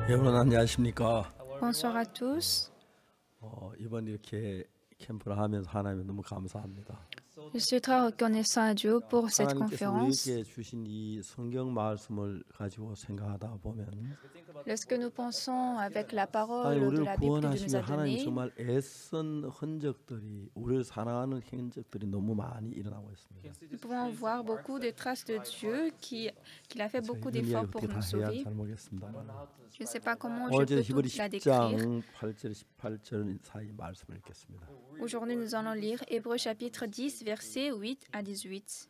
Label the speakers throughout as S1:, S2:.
S1: 여러분 안녕하십니까?
S2: Bonsoir à tous.
S1: 이번 이렇게 캠프를 하면서 하나님께 너무 감사합니다.
S2: Je suis très reconnaissant à Dieu pour cette
S1: 하나님께서
S2: conférence.
S1: 우리에게 주신 이 성경 말씀을 가지고 생각하다 보면
S2: Lorsque nous pensons avec la parole
S1: 하나님
S2: de
S1: 우리를
S2: la Bible qu'il nous
S1: 구원하시며
S2: a
S1: 하나님
S2: donnée,
S1: 정말 애쓴 흔적들이 우리를 사랑하는 흔적들이 너무 많이 일어나고 있습니다.
S2: nous pouvons voir beaucoup de traces de Dieu qu'il a fait beaucoup
S1: 의미를
S2: d'efforts pour
S1: 어떻게 다
S2: nous
S1: 해야
S2: sauver.
S1: 잘 모르겠습니다만
S2: Je ne sais pas comment je
S1: 어제
S2: peux
S1: 히브리
S2: tout la décrire.
S1: 10장 8절 18절 사이 말씀을 읽겠습니다.
S2: Aujourd'hui, nous allons lire Hébreux chapitre 10, versets 8 à 18.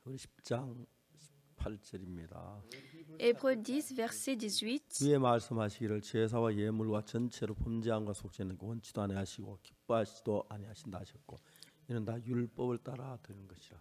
S1: 히브리 10장 18절입니다.
S2: Hébreux 10, verset 18.
S1: 위에 말씀하시기를 제사와 예물과 전체로 범죄함과 속죄는 원치도 아니하시고 기뻐하시도 아니하신다 하셨고 이는 다 율법을 따라 드는 것이라.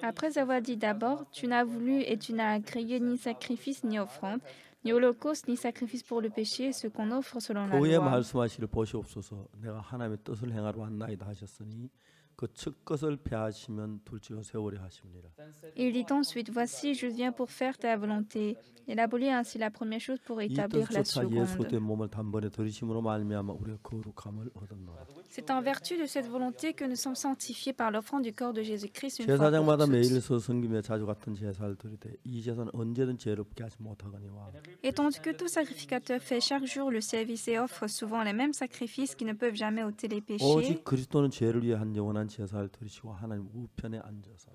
S2: Après avoir dit d'abord, tu n'as voulu et tu n'as agréé ni sacrifice ni offrande, ni holocauste ni sacrifice pour le péché, ce qu'on offre selon la
S1: 그 위에
S2: loi.
S1: 말씀하시기를 보시옵소서 내가 하나님의 뜻을 행하러 왔나이다 하셨으니 그 첫 것을 폐하시면 둘째가 세월이 하십니다.
S2: Il dit ensuite, voici, je viens pour faire ta volonté. Il abolit ainsi la première chose pour
S1: 이
S2: établir la
S1: 뜻조차 예수
S2: seconde.
S1: 그리스도의 몸을 단번에 들이심으로 말미암아 우리가 거룩함을 얻었노라.
S2: C'est en vertu de cette volonté que nous sommes sanctifiés par l'offrande du corps de Jésus-Christ une fois pour
S1: 제사장마다 매일
S2: toutes.
S1: 서 섬기며 자주 같은 제사를 드리되 이 제사는 언제든 죄롭게 하지 못하거니와
S2: Et tandis que tout sacrificateur fait chaque jour le service et offre souvent les mêmes sacrifices qui ne peuvent jamais ôter les péchés,
S1: 오직 그리스도는 죄를 위해 한 영원한 제사를 드리시고 하나님 우편에 앉아서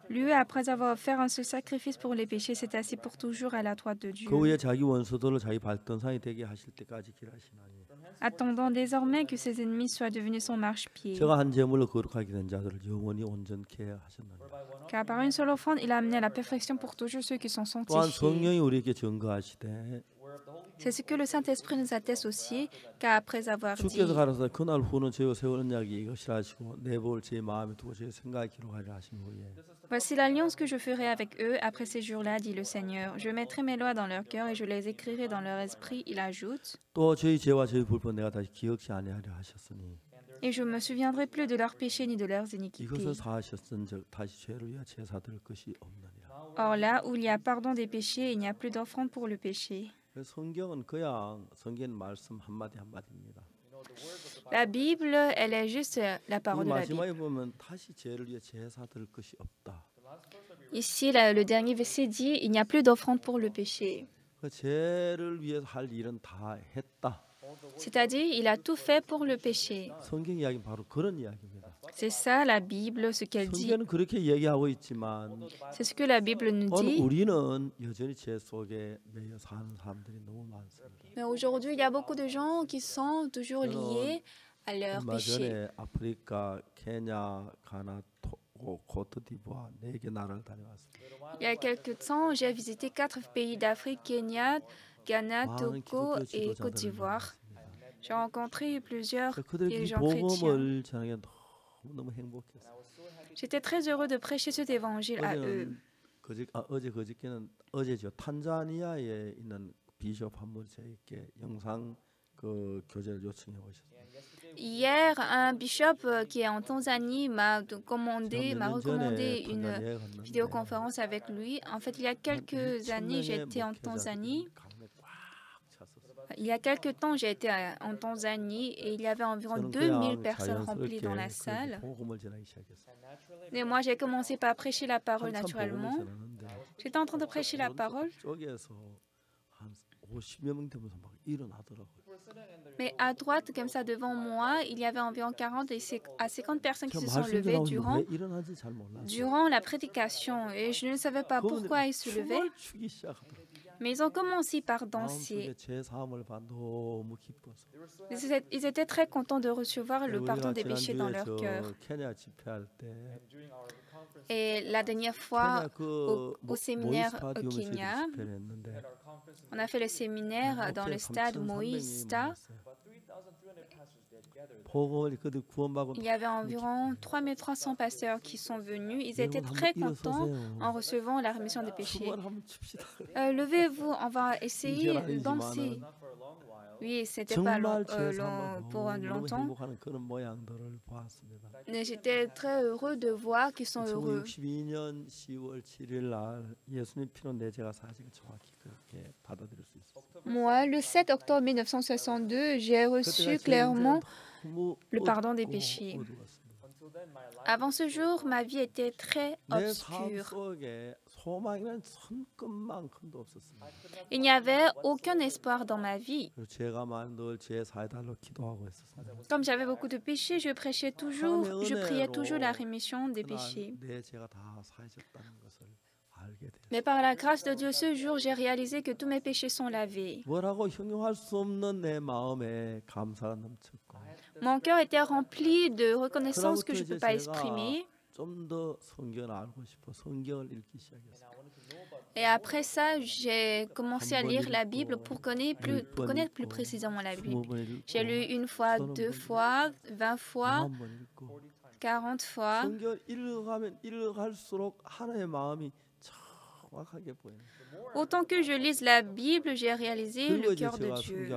S2: lui, après avoir offert un seul sacrifice pour les péchés, s'est assis pour toujours à la droite de Dieu,
S1: 그 위에 자기 원수들을 자기 발등상이 되게 하실 때까지 길하시나니
S2: attendant désormais que ses ennemis soient devenus son marchepied.
S1: 제가 한 제물로 거룩하게 된 자들을 영원히 온전케 하셨나니
S2: Car par une seule offrande, il a amené à la perfection pour toujours ceux qui sont
S1: 또한
S2: sanctifiés.
S1: 성령이 우리에게 증거하시되
S2: C'est ce que le Saint-Esprit nous atteste aussi, car après avoir dit,
S1: 주께서 가라사대 그날 후는 죄와 세월 언약이 이것이라 하시고 내볼 제 마음에 두고 제 생각에 기록하리라 하신 후에
S2: voici l'alliance que je ferai avec eux après ces jours-là, dit le Seigneur. Je mettrai mes lois dans leur cœur et je les écrirai dans leur esprit. Il ajoute,
S1: 또 저희 죄와 저희 불법 내가 다시 기억지 아니하려 하셨으니
S2: et je me souviendrai plus de leurs péchés ni de leurs
S1: 이것을
S2: iniquités.
S1: 사하셨은즉 다시 죄를 위하여 제사 드릴 것이 없느니라.
S2: Or là où il y a pardon des péchés, il n'y a plus d'offrande pour le péché.
S1: 성경은 그냥 성경 말씀 한마디 한마디입니다.
S2: La Bible, elle est juste la
S1: 이
S2: parole de la Bible.
S1: 마지막에 보면 다시 죄를 위해 제사 드릴 것이 없다.
S2: Ici, le dernier verset dit, il n'y a plus d'offrande pour le péché.
S1: 그 죄를 위해서 할 일은 다 했다.
S2: C'est-à-dire, il a tout fait pour le péché.
S1: 성경 이야기는 바로 그런 이야기입니다.
S2: C'est ça la Bible, ce qu'elle dit.
S1: 성경은 그렇게 얘기하고 있지만
S2: C'est ce que la Bible nous
S1: 오늘
S2: dit.
S1: 우리는 여전히 죄 속에 매여 사는 사람들이 너무 많습니다.
S2: Mais aujourd'hui, il y a beaucoup de gens qui sont toujours liés à leurs
S1: 얼마
S2: péchés.
S1: 전에 아프리카, 케냐, 가나, 토고, 코트디부아 4개 나라를 다녀왔습니다.
S2: Il y a quelque temps, j'ai visité 4 pays d'Afrique, Kenya, Ghana,
S1: 많은
S2: Togo
S1: 기독교
S2: et Côte
S1: 지도자들을
S2: d'Ivoire.
S1: 만났습니다.
S2: J'ai rencontré plusieurs
S1: 그들에게 이
S2: dirigeants chrétiens.
S1: 복음을 전하기가 너무 행복했어요.
S2: J'étais très heureux de prêcher cet évangile à eux.
S1: 어제 그저께는 어제죠. 탄자니아에 있는 비숍 한 분이 저에게 영상 그 교제를 요청해 오셨어요.
S2: Hier, un bishop qui est en Tanzanie m'a recommandé une vidéoconférence avec lui. En fait, il y a quelques années, j'étais en Tanzanie. Il y a quelques temps, j'ai été en Tanzanie et il y avait environ 2000 personnes remplies dans la salle. Et moi, j'ai commencé par prêcher la parole naturellement. J'étais en train de prêcher la parole. Mais à droite, comme ça, devant moi, il y avait environ 40 à 50 personnes qui se sont levées durant la prédication. Et je ne savais pas pourquoi ils se levaient. Mais ils ont commencé par danser. Ils étaient très contents de recevoir le pardon des péchés dans leur cœur. Et la dernière fois, au séminaire au Kenya, on a fait le séminaire dans le stade Moïsta. Il y avait environ 3300 pasteurs qui sont venus. Ils étaient très contents en recevant la rémission des péchés. Levez-vous, on va essayer de danser. Oui, c'était pas pour longtemps. Mais j'étais très heureux de voir qu'ils sont heureux.
S1: 1962년 10월 7일 날 예수님 피로 내 죄가 사하신 정확히 그렇게 받아들일 수 있었어요.
S2: Moi, le 7 octobre 1962, j'ai reçu clairement le pardon des péchés. Avant ce jour, ma vie était très obscure. Il n'y avait aucun espoir dans ma vie. Comme j'avais beaucoup de péchés, je priais toujours la rémission des péchés. Mais par la grâce de Dieu, ce jour, j'ai réalisé que tous mes péchés sont lavés. Mon cœur était rempli de reconnaissance que je ne peux pas exprimer. Et après ça, j'ai commencé à lire la Bible pour connaître plus précisément la Bible. J'ai lu 1 fois, 2 fois, 20 fois, 40 fois. Autant que je lise la Bible, j'ai réalisé le cœur de Dieu.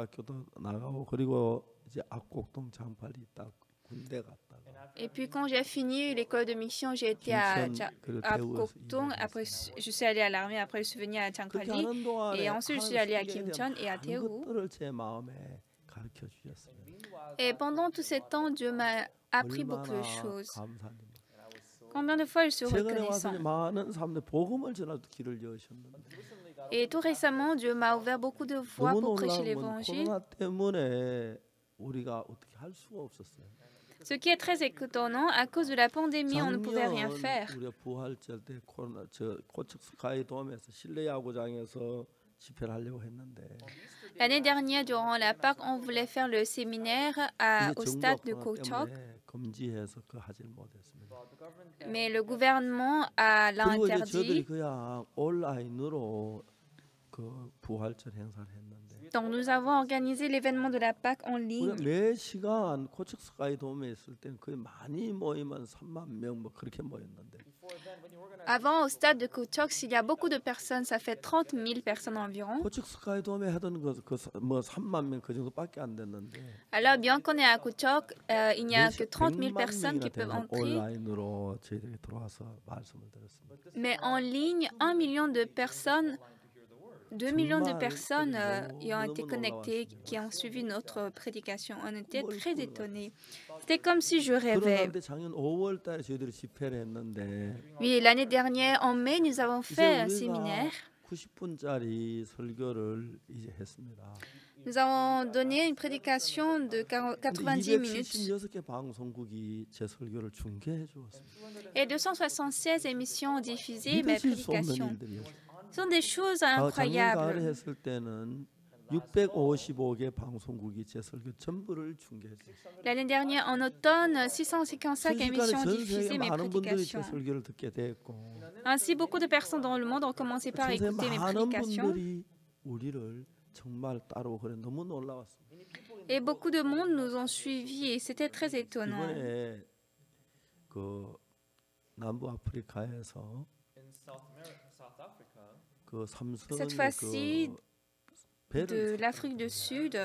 S2: Et puis quand j'ai fini l'école de mission, j'ai été à Gokdong, après je suis allée à l'armée, après je suis venue à Changpali et ensuite je suis allée à Kimcheon et à Daegu. Et pendant tout ce temps, Dieu m'a appris beaucoup de choses. Combien de fois je suis reconnaissant. Et tout récemment, Dieu m'a ouvert beaucoup de voies pour prêcher l'évangile. Ce qui est très étonnant, à cause de la pandémie, on ne pouvait rien faire. L'année dernière, durant la Pâque, on voulait faire le séminaire au stade de Kochok. Mais le gouvernement l'a interdit. Donc nous avons organisé l'événement de la Pâque en ligne. Avant, au stade de Kochok, s'il y a beaucoup de personnes, ça fait 30 000 personnes environ. Alors, bien qu'on est à Kochok, il n'y a que 30 000 personnes qui peuvent entrer. Mais en ligne, 1 million de personnes, 2 millions de personnes y ont été connectées, qui ont suivi notre prédication. On était très étonnés. C'était comme si je rêvais. Oui, l'année dernière, en mai, nous avons fait un séminaire. Nous avons donné une prédication de 90 minutes. Et 276 émissions ont diffusé mes prédications. Ce sont des choses incroyables. L'année dernière, en automne, 655 émissions ont diffusé mes prédications. Ainsi, beaucoup de personnes dans le monde ont commencé par écouter mes prédications. Et beaucoup de monde nous ont suivis et c'était très étonnant. Cette fois-ci, de l'Afrique du Sud,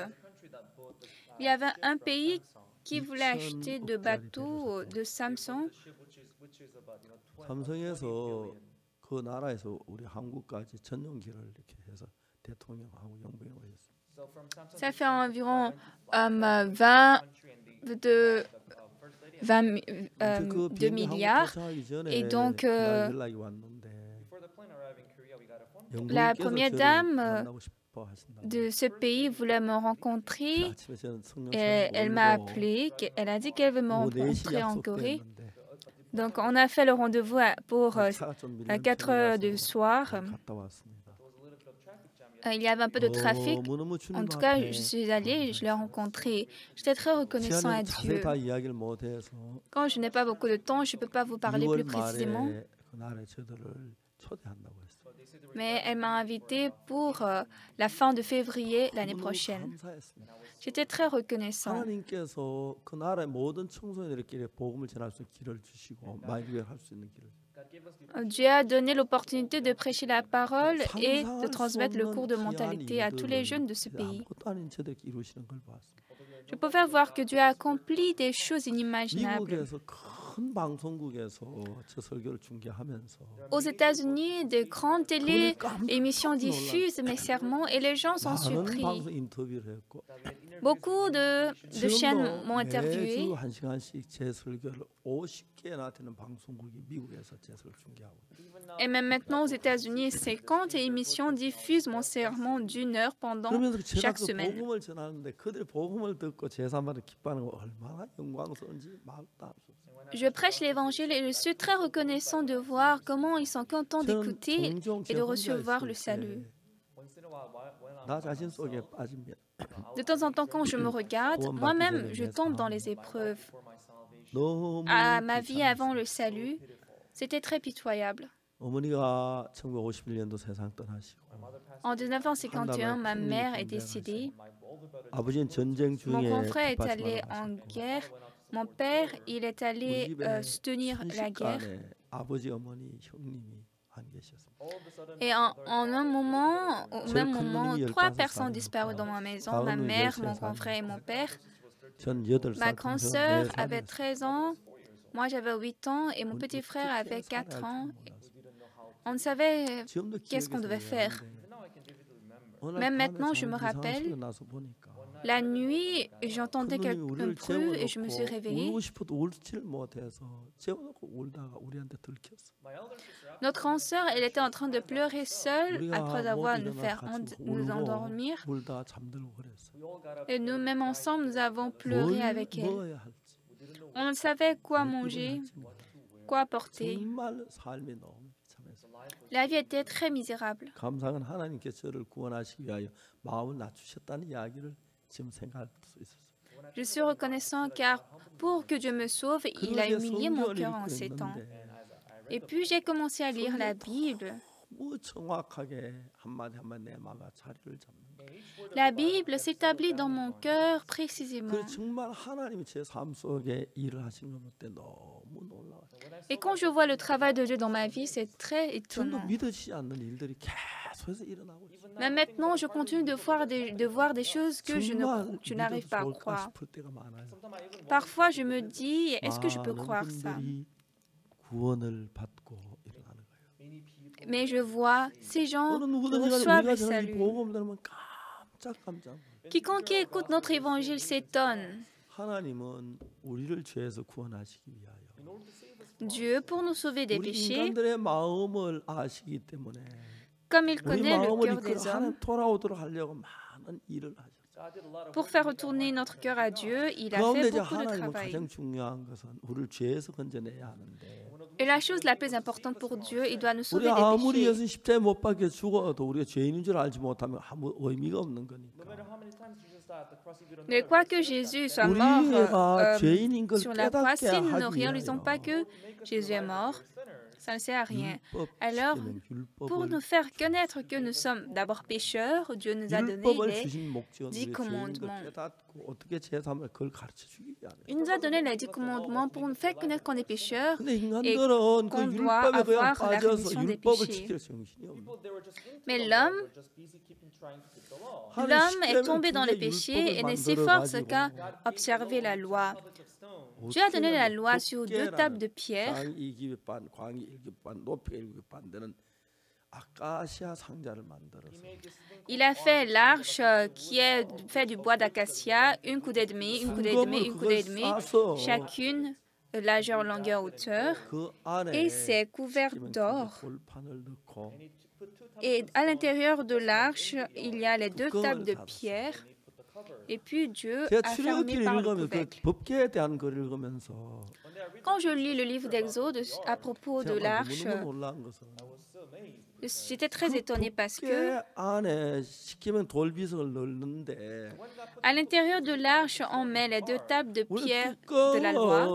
S2: il y avait un pays qui voulait acheter de bateaux de Samsung. Ça fait environ 22 milliards. Et donc, la première dame de ce pays voulait me rencontrer. Et elle m'a appelé. Elle a dit qu'elle veut me rencontrer en Corée. Donc, on a fait le rendez-vous pour 4 heures du soir. Il y avait un peu de trafic. En tout cas, je suis allée, je l'ai rencontré. J'étais très reconnaissant à Dieu. Quand je n'ai pas beaucoup de temps, je ne peux pas vous parler plus précisément. Mais elle m'a invité pour la fin de février l'année prochaine. J'étais très reconnaissant. Dieu a donné l'opportunité de prêcher la parole et de transmettre le cours de mentalité à tous les jeunes de ce pays. Je pouvais voir que Dieu a accompli des choses inimaginables. Aux États-Unis, de grandes télé-émissions diffusent mes sermons et les gens sont surpris. Beaucoup de chaînes m'ont interviewé. Et même maintenant aux États-Unis, 50 émissions diffusent mon sermon d'1 heure pendant chaque semaine. Je prêche l'Évangile et je suis très reconnaissant de voir comment ils sont contents d'écouter et de recevoir le salut. De temps en temps, quand je me regarde, moi-même, je tombe dans les épreuves. À ma vie avant le salut, c'était très pitoyable. En 1951, ma mère est décédée. Mon grand frère est allé en guerre. Mon père, il est allé soutenir la guerre. Et en un moment, au même moment, 3 personnes ont disparu dans ma maison. Ma mère, mon grand frère et mon père. Ma grande sœur avait 13 ans. Moi, j'avais 8 ans et mon petit frère avait 4 ans. On ne savait qu'est-ce qu'on devait faire. Même maintenant, je me rappelle, la nuit, j'entendais un bruit et je me suis réveillée. Notre grande sœur, elle était en train de pleurer seule après avoir nous endormir. Et nous-mêmes ensemble, nous avons pleuré avec elle. On ne savait quoi manger, quoi porter. La vie était très misérable. Je suis reconnaissant car pour que Dieu me sauve, il a humilié mon cœur en ces temps. Et puis j'ai commencé à lire la Bible. La Bible s'établit dans mon cœur précisément. Et quand je vois le travail de Dieu dans ma vie, c'est très étonnant. Mais maintenant, je continue de voir des choses que je n'arrive pas à croire. Parfois, je me dis, est-ce que je peux croire ça? Mais je vois, ces gens reçoivent le salut. Quiconque écoute notre évangile s'étonne. Dieu, pour nous sauver des péchés, comme il connaît le cœur des hommes, pour faire retourner notre cœur à Dieu, il a fait beaucoup de travail. Et la chose la plus importante pour Dieu, il doit nous sauver des péchés. Mais quoique Jésus soit mort sur la croix, si nous ne réalisons pas que Jésus est mort, ça ne sert à rien. Alors, pour nous faire connaître que nous sommes d'abord pécheurs, Dieu nous a donné les 10 commandements. Il nous a donné les 10 commandements pour nous faire connaître qu'on est pécheurs et qu'on doit avoir la rémission des péchés. Mais l'homme est tombé dans le péché et ne s'efforce qu'à observer la loi. Dieu a donné la loi sur 2 tables de pierre. Il a fait l'arche qui est faite du bois d'acacia, 1 coudée et demie, 1 coudée et demie, 1 coudée et demie, chacune largeur, longueur, hauteur, et c'est couvert d'or. Et à l'intérieur de l'arche, il y a les 2 tables de pierre. Et puis Dieu a fermé par le couvercle. Quand je lis le livre d'Exode à propos de l'arche, j'étais très étonnée parce que à l'intérieur de l'arche, on met les 2 tables de pierre de la loi.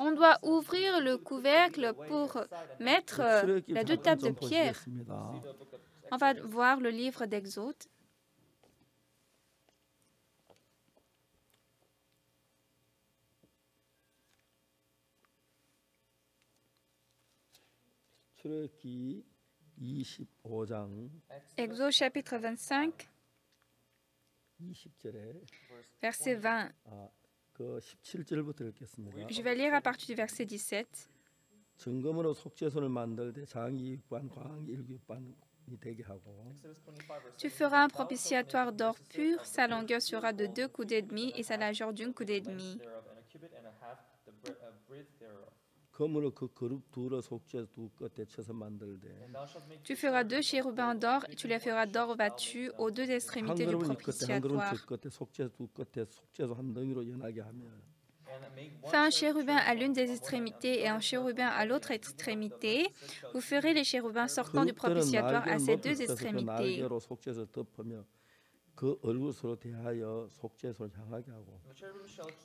S2: On doit ouvrir le couvercle pour mettre les 2 tables de pierre. On va voir le livre d'Exode.
S1: 출애굽기 25장
S2: Exode chapitre 25,
S1: 20절에
S2: verset 20.
S1: 그 17절부터 읽겠습니다.
S2: Je vais lire à partir du verset 17.
S1: 증거물로 속죄소를 만들 때 장이 6반, 광이 1육반이 되게 하고
S2: Tu feras un propitiatoire d'or pur, sa longueur sera de 2 coudées et demi et sa largeur d'une coudée et demie.
S1: 검으로 그 그룹 둘을 속죄소 두 끝에 쳐서 만들 때
S2: Tu feras 2 chérubins d'or et tu les feras d'or battu aux 2
S1: 한
S2: extrémités du
S1: 그룹은 이 끝에 한 그룹은
S2: propitiatoire.
S1: 저 끝에 속죄소 두 끝에 속죄소 한 덩이로 연하게 하면
S2: Fais un chérubin à l'une des extrémités et un chérubin à l'autre extrémité. Vous ferez les chérubins sortant du
S1: 그룹들은
S2: propitiatoire à
S1: 날개를
S2: ces
S1: 높이
S2: 2
S1: 펴서 그
S2: extrémités.
S1: 날개로 속죄소를 덮으며 그 얼굴으로 대하여 속죄소를 향하게 하고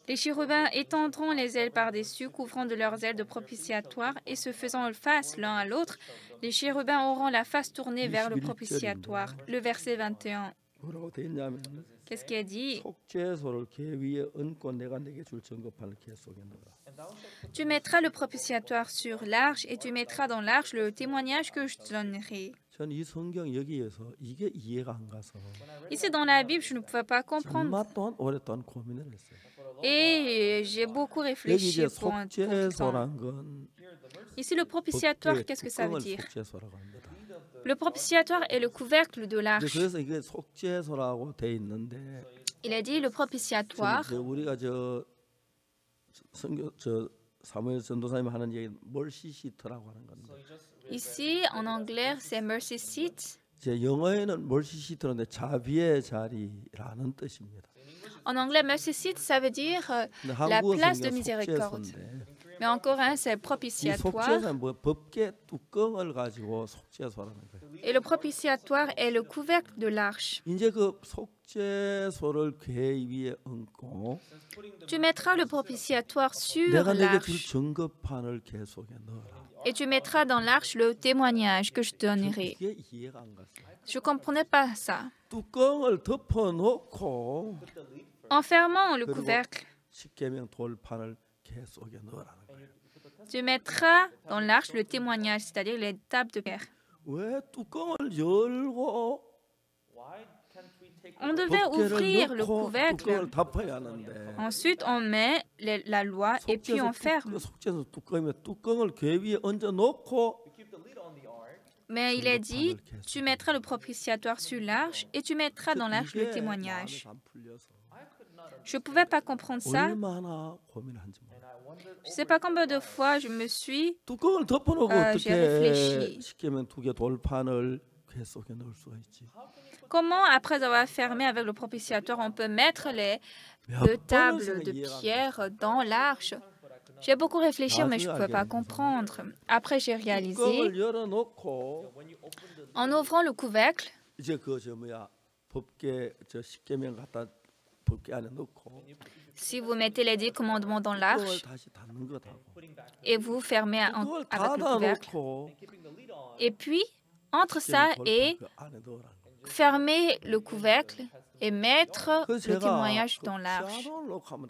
S2: Les chérubins étendront les ailes par-dessus, couvrant de leurs ailes de propitiatoire et se faisant face l'un à l'autre. Les chérubins auront la face tournée vers le propitiatoire. Le verset 21.
S1: 뭐라고 돼 있냐면
S2: Qu'est-ce qui est dit?
S1: 속죄소를 계 위에 얹고 내가 내게 줄 증거판을 계 속에 넣어라.
S2: Tu mettras le propitiatoire sur l'arche et tu mettras dans l'arche le témoignage que je te donnerai.
S1: 전 이 성경 여기에서 이게 이해가 안 가서
S2: Ici dans la Bible, je ne pouvais pas comprendre.
S1: 정말 동안 오랫동안 고민을 했어요.
S2: Et j'ai beaucoup
S1: 여기
S2: réfléchi
S1: 이제
S2: pour un pour ce temps.
S1: 속죄소란 건
S2: Ici, le propitiatoire,
S1: 법궤
S2: qu'est-ce que ça veut
S1: 뚜껑을
S2: dire?
S1: 속죄소라고 합니다.
S2: Le propitiatoire est le couvercle de
S1: 근데
S2: l'arche.
S1: 그래서 이게 속죄소라고 돼 있는데
S2: Il a dit le propitiatoire.
S1: 우리가 성경 사무엘 전도사님 하는 얘기 멀시시트라고 하는 건데
S2: Ici, en anglais, c'est mercy seat.
S1: 제 영어에는 멀시시트인데 자비의 자리라는 뜻입니다.
S2: En anglais, mercy seat, ça veut dire
S1: 근데
S2: la
S1: 한국어
S2: place de
S1: 성경
S2: miséricorde.
S1: 속죄소인데
S2: Mais en coréen, c'est
S1: 이
S2: propitiatoire.
S1: 속죄소는 뭐 법계 뚜껑을 가지고 속죄소라는 거예요.
S2: Et le propitiatoire est le couvercle de l'arche.
S1: 이제 그 속죄소를 궤 위에 얹고
S2: Tu mettras le propitiatoire sur
S1: 내가 내게 줄
S2: l'arche.
S1: 증거판을 궤 속에 넣어라.
S2: Et tu mettras dans l'arche le témoignage que je te donnerai.
S1: 이게 이해가 안 갔어요.
S2: Je ne comprenais pas ça.
S1: 뚜껑을 덮어놓고
S2: En fermant le couvercle,
S1: 십계명 돌판을 궤 속에 넣으라는 거예요.
S2: tu mettras dans l'arche le témoignage, c'est-à-dire les tables de pierre.
S1: 왜 뚜껑을 열고
S2: On devait ouvrir le
S1: 뚜껑을
S2: couvercle.
S1: 덮어야 하는데
S2: Ensuite, on met la loi et puis on ferme.
S1: 속죄소 뚜껑이면 뚜껑을 궤 위에 얹어 놓고
S2: Mais il a dit, tu mettras le propitiatoire sur l'arche et tu mettras dans l'arche le témoignage. Je ne pouvais pas comprendre ça.
S1: 얼마나 고민한지 몰라.
S2: Je ne sais pas combien de fois je me suis...
S1: 뚜껑을 덮어놓고
S2: j'ai
S1: 어떻게
S2: réfléchi.
S1: 십계명 두 개 돌판을 궤 속에 넣을 수가 있지?
S2: Comment, après avoir fermé avec le propitiatoire, on peut mettre les deux tables de pierre dans l'arche? J'ai beaucoup réfléchi, mais je ne pouvais pas comprendre. Après, j'ai réalisé,
S1: 뚜껑을 열어놓고
S2: en ouvrant le couvercle,
S1: 이제 법계 십계명 갖다 법계 안에 넣고
S2: si vous mettez les 10 commandements dans
S1: 뚜껑을
S2: l'arche
S1: 다시 닫는 거다고.
S2: et vous fermez
S1: 뚜껑을
S2: avec le couvercle,
S1: 닫아놓고
S2: et puis, entre ça et
S1: 그 안에 넣으라는 거예요.
S2: fermer le couvercle et mettre
S1: 그래서
S2: le
S1: 제가
S2: témoignage
S1: 그
S2: dans l'arche.
S1: 피아노를 놓고 한번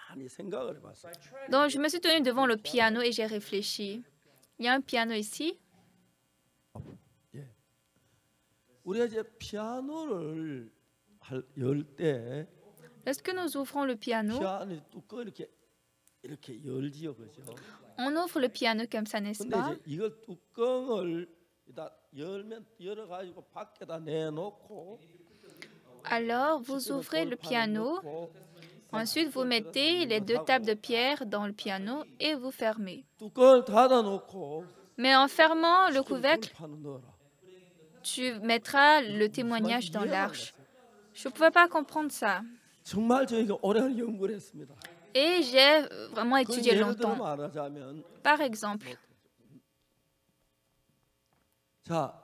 S1: 가만히 생각을 해봤어요.
S2: Donc, je me suis tenue devant le piano et j'ai réfléchi. Il y a un piano ici.
S1: 예. 우리가 이제 피아노를 열 때
S2: Lorsque nous ouvrons le piano,
S1: 피아노 뚜껑 이렇게 열지요, 그죠?
S2: on ouvre le piano comme ça, n'est-ce
S1: 근데
S2: pas?
S1: 이제 이걸 뚜껑을 열어가지고 밖에다 내놓고
S2: Alors, vous ouvrez le piano. Ensuite, vous mettez les deux tables de pierre dans le piano et vous fermez.
S1: 뚜껑을 닫아놓고
S2: Mais en fermant le couvercle,
S1: 돌판을 넣어라.
S2: tu mettras le témoignage dans l'arche. Je ne pouvais pas comprendre ça.
S1: 정말 저희가 오래 연구를 했습니다.
S2: Et j'ai vraiment
S1: 그
S2: étudié
S1: 예를 들어
S2: longtemps.
S1: 말하자면
S2: Par exemple,
S1: 자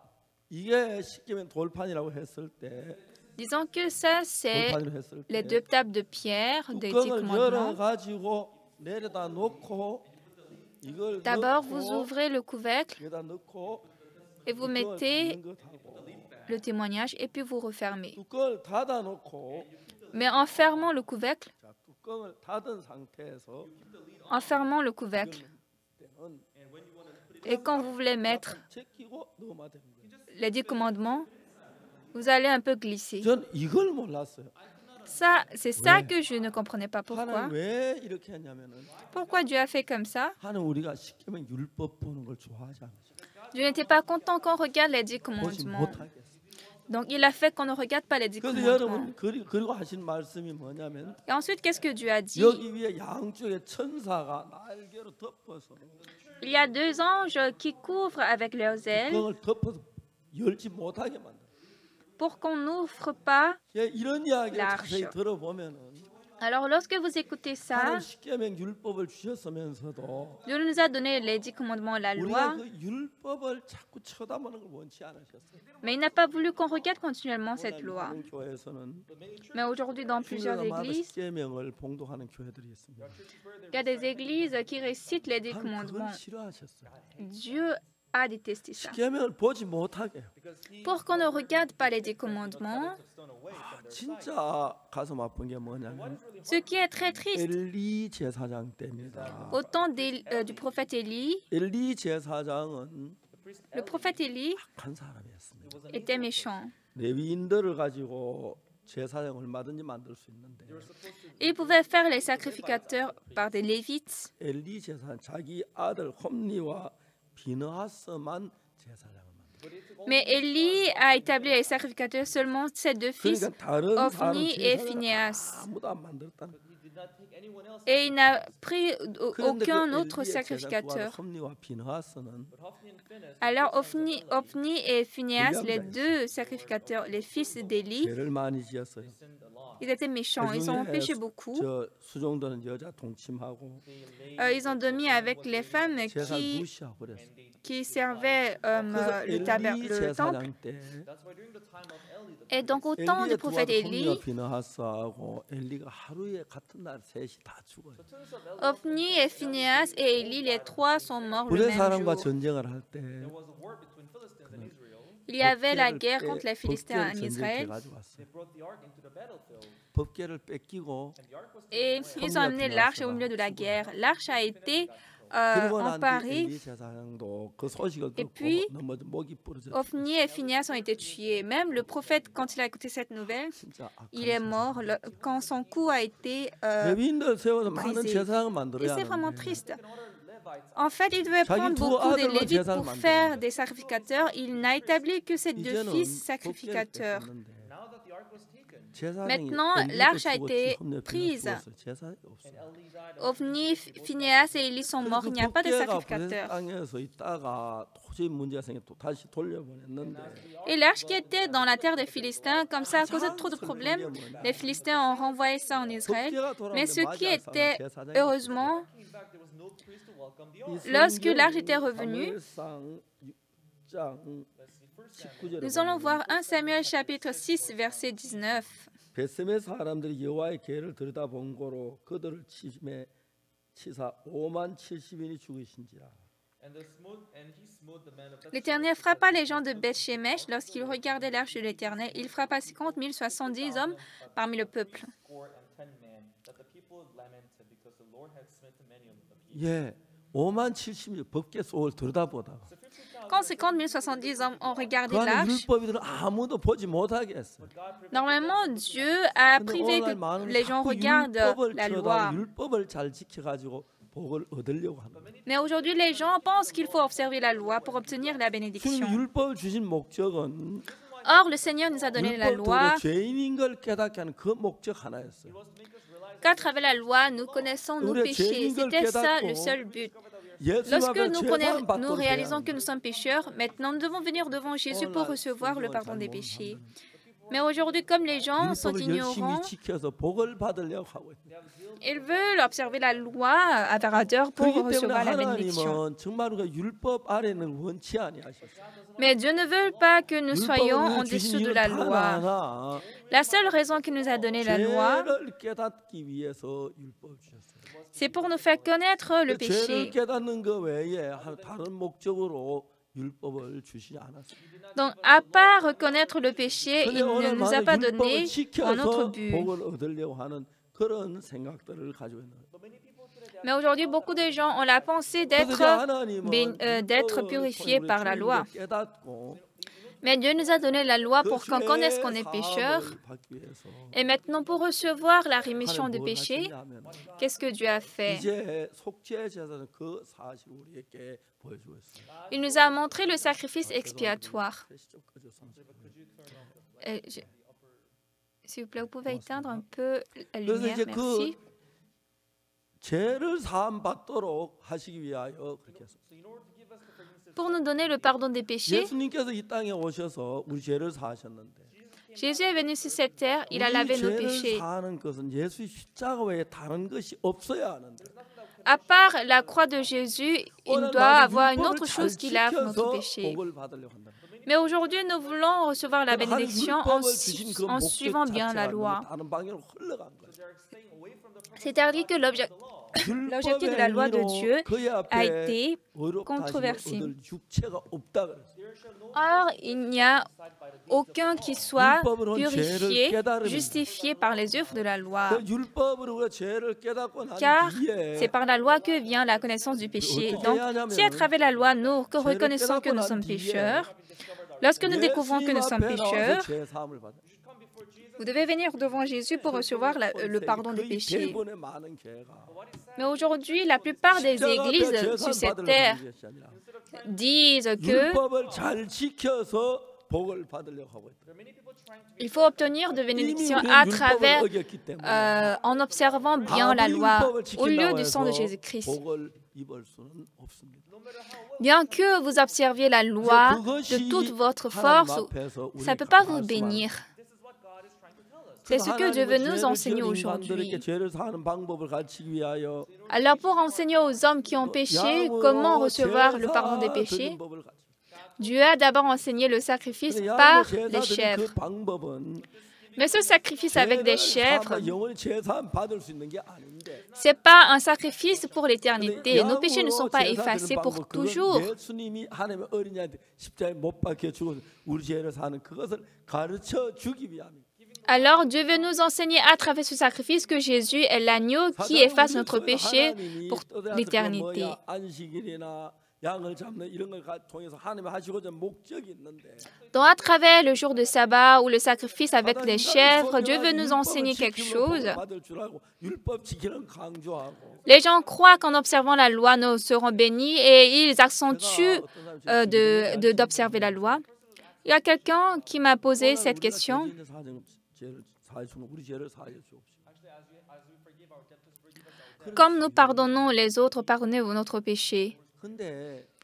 S1: 이게 십계명 돌판이라고 했을 때
S2: disons que ça, c'est
S1: 돌판이라고 했을
S2: les
S1: 때
S2: deux tables de pierre des 10
S1: 뚜껑을
S2: commandements.
S1: 열어가지고 내려다 놓고 이걸
S2: D'abord, vous
S1: 넣고
S2: ouvrez le couvercle
S1: 여기다 넣고
S2: et vous
S1: 뚜껑을
S2: mettez
S1: 닫는 것하고
S2: le témoignage et puis vous refermez.
S1: 뚜껑을 닫아놓고
S2: Mais en fermant le couvercle,
S1: 자, 뚜껑을 닫은 상태에서
S2: en fermant le couvercle, Et quand vous voulez mettre les 10 commandements, vous allez un peu glisser.
S1: 전 이걸 몰랐어요.
S2: C'est ça que je ne comprenais pas. Pourquoi?
S1: 하나님 왜 이렇게 했냐면은
S2: Pourquoi Dieu a fait comme ça?
S1: 하나님 우리가 십계명 율법 보는 걸 좋아하지 않으셔.
S2: Dieu n'était pas content qu'on regarde les 10
S1: 보지
S2: commandements.
S1: 못하겠어.
S2: Donc, il a fait qu'on ne regarde pas les 10
S1: 그래서
S2: commandements.
S1: 여러분 그리고 하신 말씀이 뭐냐면
S2: Et ensuite, qu'est-ce que Dieu a dit?
S1: 여기 위에 양쪽에 천사가 날개로 덮어서
S2: Il y a 2 anges qui couvrent avec leurs ailes
S1: 그걸 덮어서 열지 못하게 만들어.
S2: pour qu'on n'ouvre pas.
S1: 이런 이야기를
S2: l'arche.
S1: 자세히 들어보면은
S2: Alors, lorsque vous écoutez ça,
S1: 하나님 십계명 율법을 주셨으면서도
S2: Dieu nous a donné les 10 commandements, la
S1: 우리가
S2: loi,
S1: 그 율법을 자꾸 쳐다보는 걸 원치 않으셨어요.
S2: mais il n'a pas voulu qu'on regarde continuellement cette loi.
S1: 많은 교회에서는
S2: Mais aujourd'hui, dans plusieurs
S1: 주일마다
S2: églises,
S1: 십계명을 봉독하는 교회들이 있습니다.
S2: il y a des églises qui récitent les 10
S1: 하나님
S2: commandements.
S1: 그걸 싫어하셨어요.
S2: Dieu a détesté ça.
S1: 십계명을 보지 못하게.
S2: Pour qu'on ne regarde pas les 10 commandements,
S1: 진짜 가슴 아픈 게 뭐냐면
S2: ce qui est très triste,
S1: 엘리 제사장 때입니다.
S2: au temps du prophète Élie,
S1: 엘리 제사장은
S2: le prophète Élie
S1: 악한 사람이었습니다.
S2: était méchant.
S1: 레위인들을 가지고 제사장 얼마든지 만들 수 있는데
S2: Il pouvait faire les sacrificateurs par des Lévites,
S1: 엘리 제사장 자기 아들 홈리와 비느하스만 제사장을 만들었어요.
S2: mais Élie a établi les sacrificateurs seulement ses 2 fils,
S1: 그러니까 다른 사람
S2: Ophni et
S1: 제사장을
S2: Phinehas.
S1: 아무도 안 만들었다는 거예요.
S2: Et il n'a pris
S1: 그런데 그
S2: aucun autre
S1: 엘리의
S2: sacrificateur.
S1: 제사장 홈리와 비느하스는
S2: Alors Ophni et Phinehas, les 2 sacrificateurs, les fils d'Élie,
S1: 죄를 많이 지었어요.
S2: ils étaient méchants, ils ont péché beaucoup.
S1: 저 수종들은 여자 동침하고
S2: Ils ont dormi avec les femmes
S1: 제사를 무시하고 그랬어요.
S2: qui servaient
S1: 그래서
S2: le
S1: 엘리
S2: temple.
S1: 제사장 때
S2: Et donc au temps du
S1: 엘리의 두
S2: prophète
S1: 아들 홈리와
S2: Élie,
S1: 비느하스하고 엘리가 하루에 같은 날 셋이 다 죽어요.
S2: Ophni et Phinehas et Élie, les 3 sont morts le
S1: 불의
S2: même
S1: 사람과
S2: jour.
S1: 전쟁을 할 때
S2: Il y avait la guerre contre les Philistins en Israël
S1: 법궤를 뺏기고
S2: et ils ont amené l'arche au milieu de la guerre. L'arche a été
S1: 그리고 난 뒤
S2: emparée.
S1: 엘리 제사장도 그 소식을
S2: Et
S1: 듣고
S2: puis,
S1: 넘어져 목이 부러져
S2: Ophni et Phinehas ont été tués. Même le prophète, quand il a écouté cette nouvelle,
S1: 진짜 악한
S2: il est mort quand son cou a été...
S1: 레위인들 세워서 많은
S2: brisé.
S1: 제사장을
S2: Et
S1: 만들어야
S2: c'est vraiment
S1: 하는데
S2: triste. En fait, il devait prendre beaucoup de Lévites pour faire des sacrificateurs. Il n'a établi que ses 2
S1: 이제는
S2: fils
S1: 법궤를
S2: sacrificateurs.
S1: 뺏겼는데
S2: Maintenant, l'arche a été prise. Ophni, Phinehas et Élie sont morts. Il n'y a pas de sacrificateurs.
S1: 땅에서 있다가 도저히 문제가 생겨 또 다시 돌려보냈는데
S2: Et l'arche qui était dans la terre des Philistins, comme ça, à cause de trop de problèmes, les Philistins ont renvoyé ça en Israël. Mais ce qui était, heureusement, lorsque l'arche était revenue, nous allons voir 1 Samuel chapitre 6, verset 19.
S1: 베셈의 사람들이 여호와의 계를 들여다본 거로 그들을 치사 5만 70인이 죽으신지라.
S2: L'Éternel frappa les gens de Beth-Shemesh lorsqu'ils regardaient l'arche de l'Éternel. Il frappa 50 070 hommes parmi le peuple.
S1: 예, 5만 70인 법궤 속을 들여다보다가
S2: Quand 50 070 hommes ont regardé
S1: 그 안에
S2: l'arche,
S1: 율법이들은 아무도 보지 못하게 했어요.
S2: normalement, Dieu a
S1: 근데
S2: privé
S1: 오늘날
S2: que
S1: 많은
S2: les gens
S1: 자꾸
S2: regardent
S1: 율법을
S2: la loi.
S1: 들여다보고 율법을 잘 지켜가지고 복을 얻으려고 하는 거예요.
S2: Mais aujourd'hui, les gens pensent qu'il faut observer la loi pour obtenir la
S1: 주님
S2: bénédiction.
S1: 율법을 주신 목적은
S2: Or, le Seigneur nous a donné la loi
S1: 율법으로 죄인인 걸 깨닫게 하는 그 목적 하나였어요.
S2: qu'à travers la loi, nous connaissons nos péchés. C'était ça le seul but. Lorsque nous réalisons que nous sommes pécheurs, maintenant nous devons venir devant Jésus pour recevoir le pardon des péchés. Mais aujourd'hui, comme les gens sont ignorants, ils veulent observer la loi à ardeur pour recevoir la bénédiction. Mais Dieu ne veut pas que nous soyons en dessous de la loi. La seule raison qu'il nous a donné la loi, c'est pour nous faire connaître le péché. Donc, à part reconnaître le péché, il ne nous a pas donné un autre but. Mais aujourd'hui, beaucoup de gens ont la pensée d'être purifiés par la loi. Mais Dieu nous a donné la loi pour qu'on connaisse qu'on est pécheur. Et maintenant, pour recevoir la rémission de péché, qu'est-ce que Dieu a fait? Il nous a montré le sacrifice expiatoire. S'il vous plaît, vous pouvez éteindre un peu la lumière, merci. Pour nous donner le pardon des péchés, Jésus est venu sur cette terre, il a lavé nos péchés. À part la croix de Jésus, il doit avoir une autre chose qui lave notre péché. Mais aujourd'hui, nous voulons recevoir la bénédiction en suivant bien la loi. C'est-à-dire que l'objectif de la loi de Dieu a été controversé. Or, il n'y a aucun qui soit purifié, justifié par les œuvres de la loi. Car c'est par la loi que vient la connaissance du péché. Donc, si à travers la loi, nous reconnaissons que nous sommes pécheurs, lorsque nous découvrons que nous sommes pécheurs, vous devez venir devant Jésus pour recevoir le pardon des péchés. Mais aujourd'hui, la plupart des églises sur cette terre disent que il faut obtenir de bénédictions à travers en observant bien la loi au lieu du sang de Jésus-Christ. Bien que vous observiez la loi de toute votre force, ça ne peut pas vous bénir. C'est ce que Dieu veut nous enseigner aujourd'hui. Alors, pour enseigner aux hommes qui ont péché comment recevoir le pardon des péchés, Dieu a d'abord enseigné le sacrifice par les chèvres. Mais ce sacrifice avec des chèvres, ce n'est pas un sacrifice pour l'éternité. Nos péchés ne sont pas effacés pour toujours. Alors Dieu veut nous enseigner à travers ce sacrifice que Jésus est l'agneau qui efface notre péché pour l'éternité. Donc à travers le jour de sabbat ou le sacrifice avec les chèvres, Dieu veut nous enseigner quelque chose. Les gens croient qu'en observant la loi, nous serons bénis et ils accentuent d'observer la loi. Il y a quelqu'un qui m'a posé cette question. Comme nous pardonnons les autres, pardonnez-vous notre péché.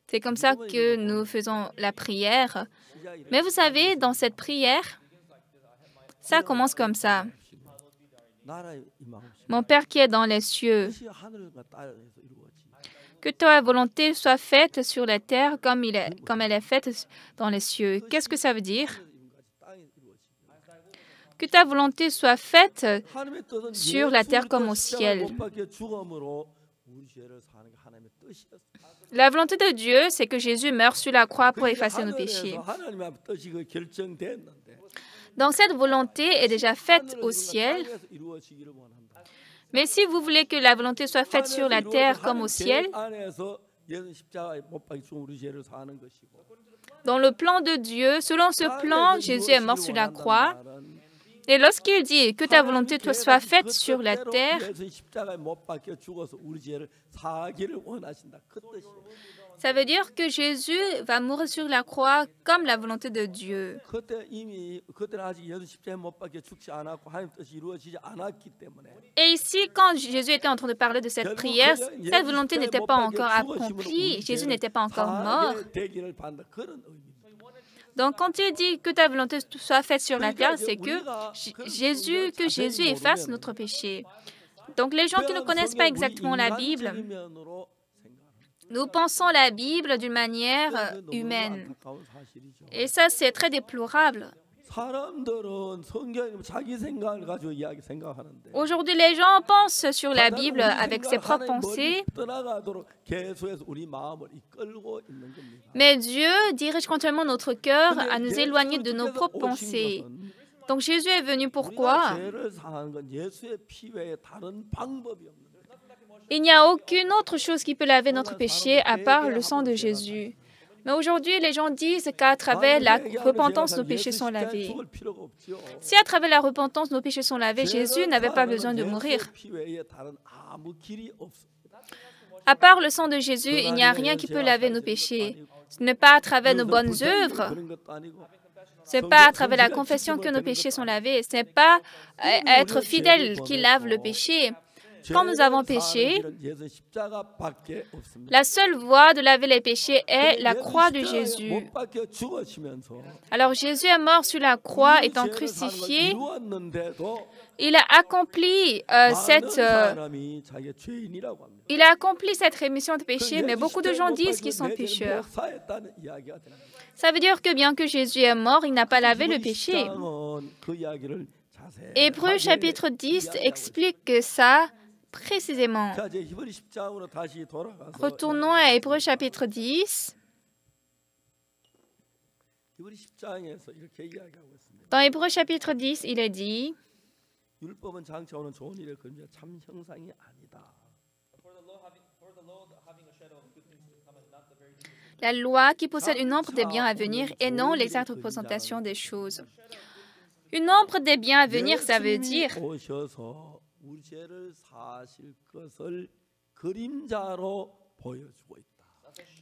S2: C'est comme ça que nous faisons la prière. Mais vous savez, dans cette prière, ça commence comme ça. Mon Père qui est dans les cieux, que ta volonté soit faite sur la terre comme elle est faite dans les cieux. Qu'est-ce que ça veut dire? Que ta volonté soit faite sur la terre comme au ciel. La volonté de Dieu, c'est que Jésus meure sur la croix pour effacer nos péchés. Donc cette volonté est déjà faite au ciel. Mais si vous voulez que la volonté soit faite sur la terre comme au ciel, dans le plan de Dieu, selon ce plan, Jésus est mort sur la croix. Et lorsqu'il dit que ta volonté soit faite sur la terre, ça veut dire que Jésus va mourir sur la croix comme la volonté de Dieu. Et ici, quand Jésus était en train de parler de cette prière, cette volonté n'était pas encore accomplie, Jésus n'était pas encore mort. Donc, quand il dit que ta volonté soit faite sur la terre, c'est que Jésus efface notre péché. Donc, les gens qui ne connaissent pas exactement la Bible, nous pensons la Bible d'une manière humaine. Et ça, c'est très déplorable. Aujourd'hui, les gens pensent sur la Bible avec ses propres pensées. Mais Dieu dirige continuellement notre cœur à nous éloigner de nos propres pensées. Donc Jésus est venu pourquoi? Il n'y a aucune autre chose qui peut laver notre péché à part le sang de Jésus. Mais aujourd'hui, les gens disent qu'à travers la repentance, nos péchés sont lavés. Si à travers la repentance, nos péchés sont lavés, Jésus n'avait pas besoin de mourir. À part le sang de Jésus, il n'y a rien qui peut laver nos péchés. Ce n'est pas à travers nos bonnes œuvres. Ce n'est pas à travers la confession que nos péchés sont lavés. Ce n'est pas être fidèle qui lave le péché. Quand nous avons péché, la seule voie de laver les péchés est la croix de Jésus. Alors Jésus est mort sur la croix, étant crucifié. Il a accompli cette rémission de péché, mais beaucoup de gens disent qu'ils sont pécheurs. Ça veut dire que bien que Jésus est mort, il n'a pas lavé le péché. Hébreux chapitre 10 explique ça précisément. Retournons à Hébreux chapitre 10. Dans Hébreux chapitre 10, il est dit: la loi qui possède une ombre des biens à venir et non l'exacte représentation des choses. Une ombre des biens à venir, ça veut dire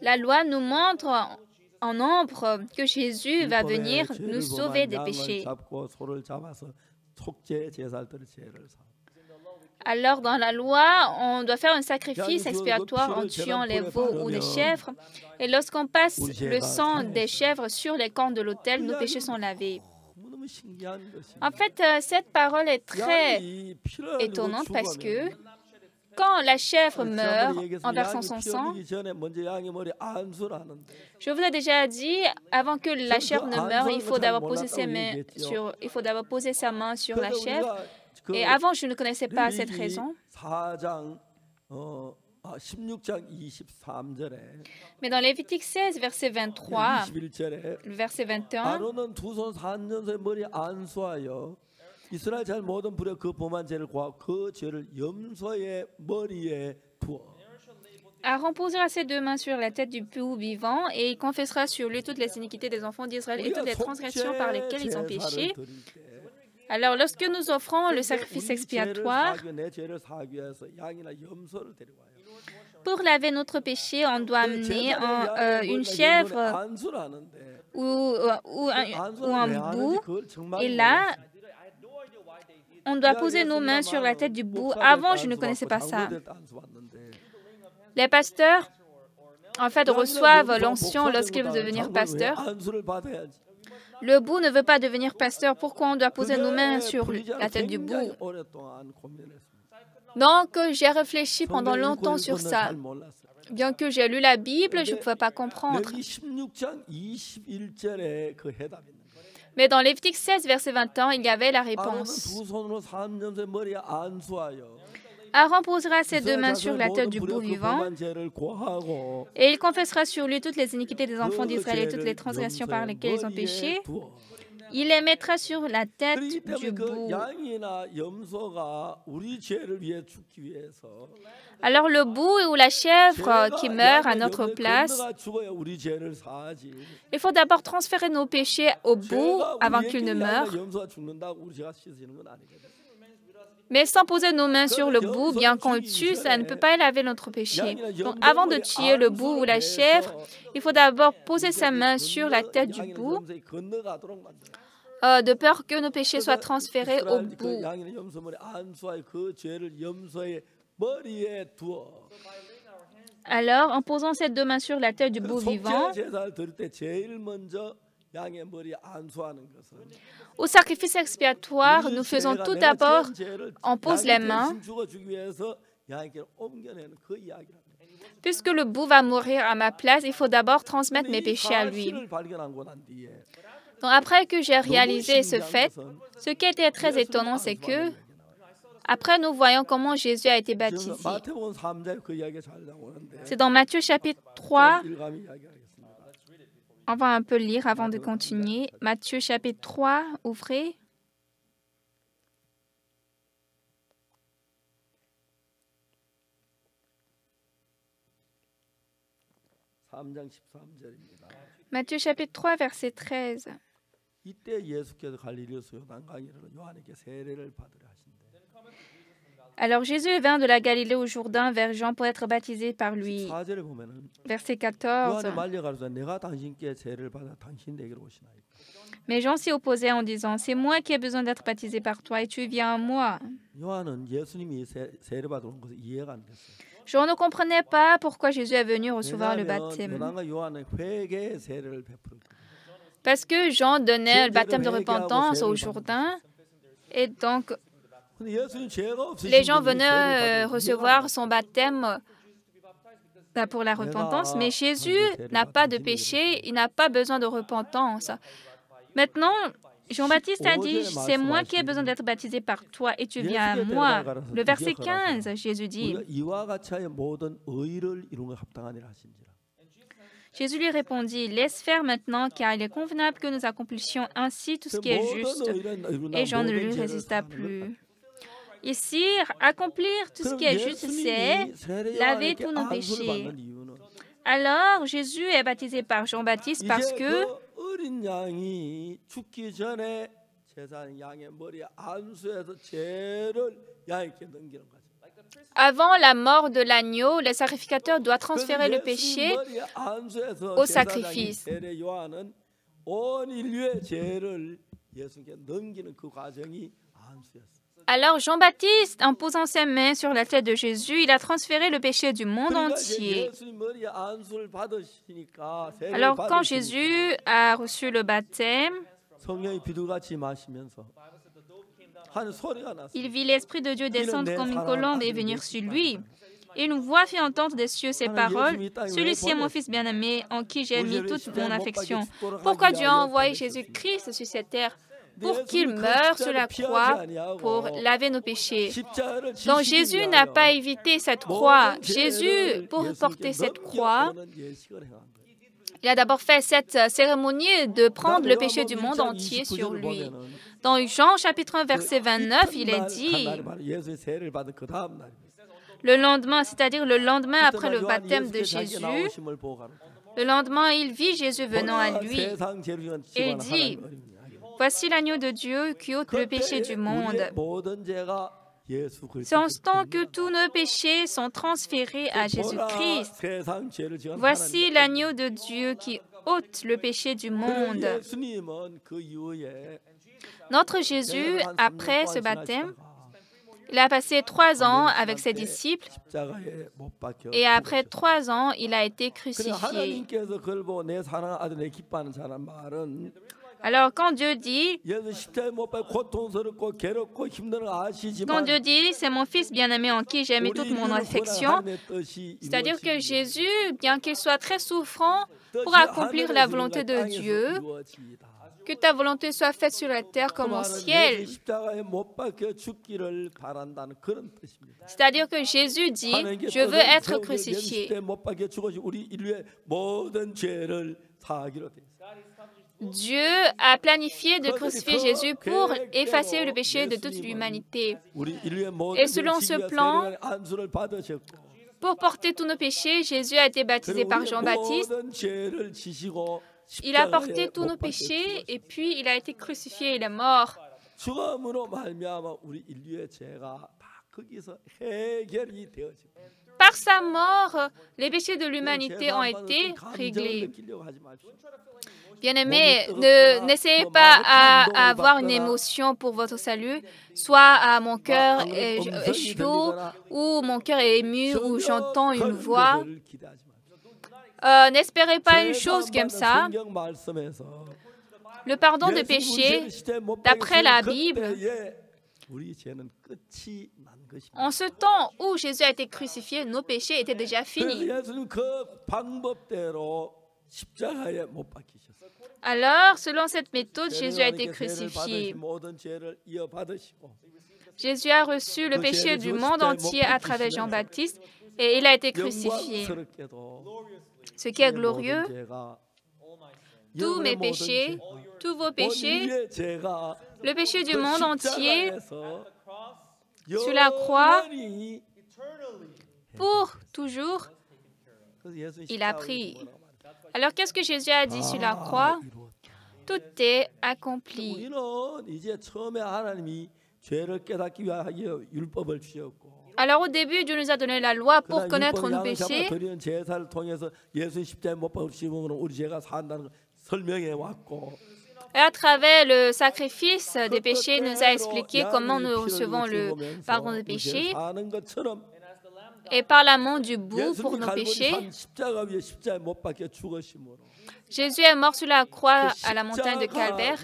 S2: la loi nous montre en ombre que Jésus va venir nous sauver des péchés. Alors, dans la loi, on doit faire un sacrifice expiatoire en tuant les veaux ou les chèvres. Et lorsqu'on passe le sang des chèvres sur les cornes de l'autel, nos péchés sont lavés. En fait, cette parole est très étonnante parce que quand la chèvre meurt en versant son sang, je vous ai déjà dit, avant que la chèvre ne meure, il faut d'abord poser sa main sur la chèvre. Et avant, je ne connaissais pas cette raison. Mais dans Lévitique 16, verset 23, verset 21, Aaron posera ses deux mains sur la tête du bouc vivant et il confessera sur lui toutes les iniquités des enfants d'Israël et toutes les transgressions par lesquelles ils ont péché. Alors, lorsque nous offrons le sacrifice expiatoire, pour laver notre péché, on doit amener une chèvre ou un bouc. Et là, on doit poser nos mains sur la tête du bouc. Avant, je ne connaissais pas ça. Les pasteurs, en fait, reçoivent l'onction lorsqu'ils veulent devenir pasteurs. Le bouc ne veut pas devenir pasteur. Pourquoi on doit poser nos mains sur la tête du bouc? Donc, j'ai réfléchi pendant longtemps sur ça. Bien que j'ai lu la Bible, je ne pouvais pas comprendre. Mais dans Lévitique 16, verset 21, il y avait la réponse. Aaron posera ses deux mains sur la tête du bouc vivant et il confessera sur lui toutes les iniquités des enfants d'Israël et toutes les transgressions par lesquelles ils ont péché. Il les mettra sur la tête du bouc. Alors le bouc ou la chèvre qui meurt à notre place, il faut d'abord transférer nos péchés au bouc avant qu'il ne meure. Mais sans poser nos mains sur le bouc, bien qu'on le tue, ça ne peut pas laver notre péché. Donc, avant de tuer le bouc ou la chèvre, il faut d'abord poser sa main sur la tête du bouc, de peur que nos péchés soient transférés au bouc. Alors, en posant ces deux mains sur la tête du bouc vivant, au sacrifice expiatoire, nous faisons tout d'abord, on pose les mains, puisque le bouc va mourir à ma place, il faut d'abord transmettre mes péchés à lui. Donc après que j'ai réalisé ce fait, ce qui était très étonnant, c'est que après nous voyons comment Jésus a été baptisé. C'est dans Matthieu chapitre 3. On va un peu lire avant de continuer. Matthieu chapitre 3, ouvrez.
S1: 3장 13절입니다.
S2: Matthieu chapitre 3, verset 13.
S1: 이때 예수께서 갈릴리에서 요단강에 이르러 요한에게 세례를 받으려 하신대.
S2: Alors Jésus vint de la Galilée au Jourdain vers Jean pour être baptisé par lui.
S1: 4절에 보면은
S2: Verset 14.
S1: 요한이 말려가로서 내가 당신께 세례를 받아 당신에게로 오시나이까.
S2: Mais Jean s'y opposait en disant, c'est moi qui ai besoin d'être baptisé par toi et tu viens à moi.
S1: 요한은 예수님이 세례 받으러 온 것을 이해가 안 됐어요.
S2: Jean ne comprenait pas pourquoi Jésus est venu recevoir le baptême.
S1: 요한과 요한은 회개의 세례를 베풀었거든요.
S2: Parce que Jean donnait le baptême de repentance au Jourdain et donc les gens venaient recevoir son baptême pour la repentance, mais Jésus n'a pas de péché, il n'a pas besoin de repentance. Maintenant, Jean-Baptiste a dit, c'est moi qui ai besoin d'être baptisé par toi et tu viens à moi. Le verset 15, Jésus dit, Jésus lui répondit, laisse faire maintenant, car il est convenable que nous accomplissions ainsi tout ce qui est juste. Et Jean ne lui résista plus. Ici, accomplir tout ce qui est juste, c'est laver tous nos péchés. Alors, Jésus est baptisé par Jean-Baptiste parce que avant la mort de l'agneau, le sacrificateur doit transférer le péché au sacrifice. Alors Jean-Baptiste, en posant ses mains sur la tête de Jésus, il a transféré le péché du monde entier. Alors quand Jésus a reçu le baptême, il vit l'Esprit de Dieu descendre comme une colombe et venir sur lui. Et une voix fit entendre des cieux ces paroles, « Celui-ci est mon Fils bien-aimé, en qui j'ai mis toute mon affection. » Pourquoi Dieu a envoyé Jésus-Christ sur cette terre? Pour qu'il meure sur la croix pour laver nos péchés. Donc Jésus n'a pas évité cette croix. Jésus, pour porter cette croix, il a d'abord fait cette cérémonie de prendre le péché du monde entier sur lui. Dans Jean chapitre 1, verset 29, il est dit, le lendemain, c'est-à-dire le lendemain après le baptême de Jésus, le lendemain, il vit Jésus venant à lui. Et il dit, voici l'agneau de Dieu qui ôte le péché du monde. C'est en ce temps que tous nos péchés sont transférés à Jésus-Christ. Voici l'agneau de Dieu qui ôte le péché du monde. Notre Jésus, après ce baptême, il a passé 3 ans avec ses disciples et après 3 ans, il a été crucifié. Alors quand Dieu dit, c'est mon Fils bien-aimé en qui j'ai mis toute mon affection, c'est-à-dire que Jésus, bien qu'il soit très souffrant pour accomplir la volonté de Dieu, que ta volonté soit faite sur la terre comme au ciel. C'est-à-dire que Jésus dit, je veux être crucifié. Dieu a planifié de crucifier Jésus pour effacer le péché de toute l'humanité. Et selon ce plan, pour porter tous nos péchés, Jésus a été baptisé par Jean-Baptiste. Il a porté tous nos péchés et puis il a été crucifié, il est mort. Par sa mort, les péchés de l'humanité ont été réglés. Bien-aimés, n'essayez pas à avoir une émotion pour votre salut, soit mon cœur est chaud, ou mon cœur est ému, ou j'entends une voix. N'espérez pas une chose comme ça. Le pardon de péché, d'après la Bible, en ce temps où Jésus a été crucifié, nos péchés étaient déjà finis. Alors, selon cette méthode, Jésus a été crucifié. Jésus a reçu le péché du monde entier à travers Jean-Baptiste et il a été crucifié. Ce qui est glorieux, tous mes péchés, tous vos péchés, le péché du monde entier, sur la croix, pour toujours, il a pris. Alors, qu'est-ce que Jésus a dit sur la croix? Tout est accompli. Alors, au début, Dieu nous a donné la loi pour connaître nos péchés. Et à travers le sacrifice des péchés, il nous a expliqué comment nous recevons le pardon des péchés. Et par l'amour du bout pour nos péchés, Jésus est mort sur la croix à la montagne de Calvaire.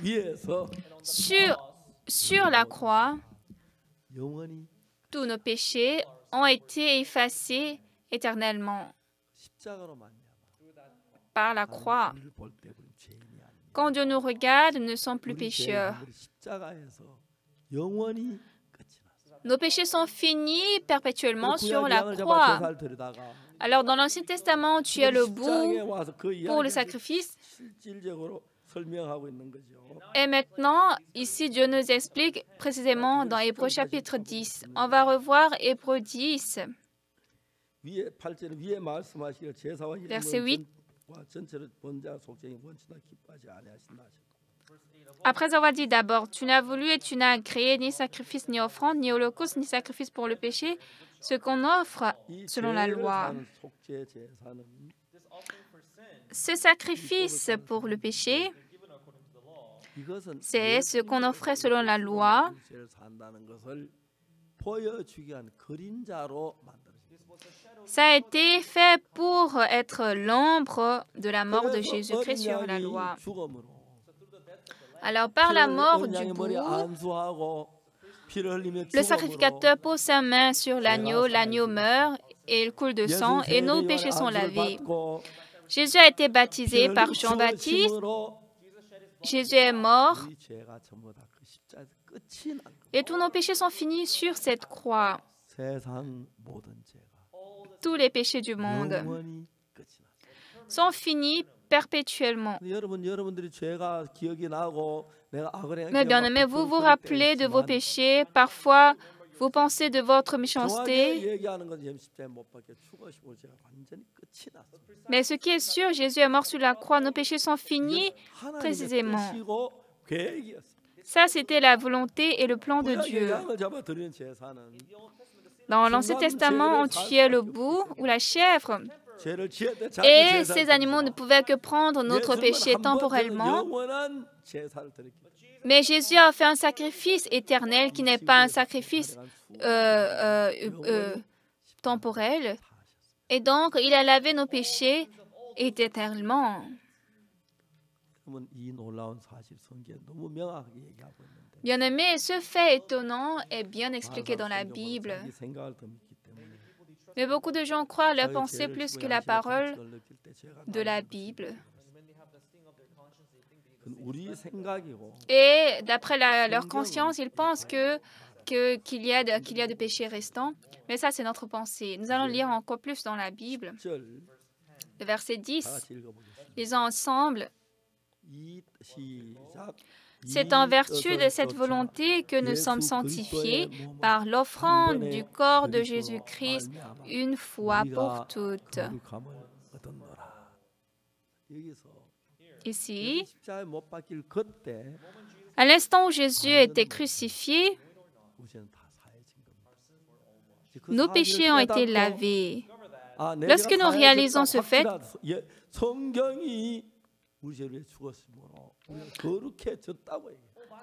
S2: Sur la croix, tous nos péchés ont été effacés éternellement par la croix. Quand Dieu nous regarde, nous ne sommes plus pécheurs. Nos péchés sont finis perpétuellement sur la croix. Alors, dans l'Ancien Testament, tu as le bout pour le sacrifice. Et maintenant, ici, Dieu nous explique précisément dans Hébreux chapitre 10. On va revoir Hébreux 10, verset 8. Après avoir dit d'abord, tu n'as voulu et tu n'as créé ni sacrifice, ni offrande, ni holocauste, ni sacrifice pour le péché, ce qu'on offre selon la loi. Ce sacrifice pour le péché, c'est ce qu'on offrait selon la loi. Ça a été fait pour être l'ombre de la mort de Jésus-Christ sur la loi. Alors, par la mort du bout, le sacrificateur pose sa main sur l'agneau meurt et il coule de sang et nos péchés sont lavés. Jésus a été baptisé par Jean-Baptiste. Jésus est mort et tous nos péchés sont finis sur cette croix. Tous les péchés du monde sont finis perpétuellement. Mais bien aimé, vous vous rappelez de vos péchés. Parfois, vous pensez de votre méchanceté. Mais ce qui est sûr, Jésus est mort sur la croix. Nos péchés sont finis précisément. Ça, c'était la volonté et le plan de Dieu. Dans l'Ancien Testament, on tuait le bouc ou la chèvre. Et ces animaux ne pouvaient que prendre notre péché temporellement. Mais Jésus a fait un sacrifice éternel qui n'est pas un sacrifice temporel. Et donc, il a lavé nos péchés éternellement. Bien-aimé, ce fait étonnant est bien expliqué dans la Bible. Mais beaucoup de gens croient leur pensée plus que la parole de la Bible. Et d'après leur conscience, ils pensent qu'il y a de péchés restants. Mais ça, c'est notre pensée. Nous allons lire encore plus dans la Bible. Le verset 10, lisons ensemble. C'est en vertu de cette volonté que nous sommes sanctifiés par l'offrande du corps de Jésus-Christ une fois pour toutes. Ici, à l'instant où Jésus était crucifié, nos péchés ont été lavés. Lorsque nous réalisons ce fait,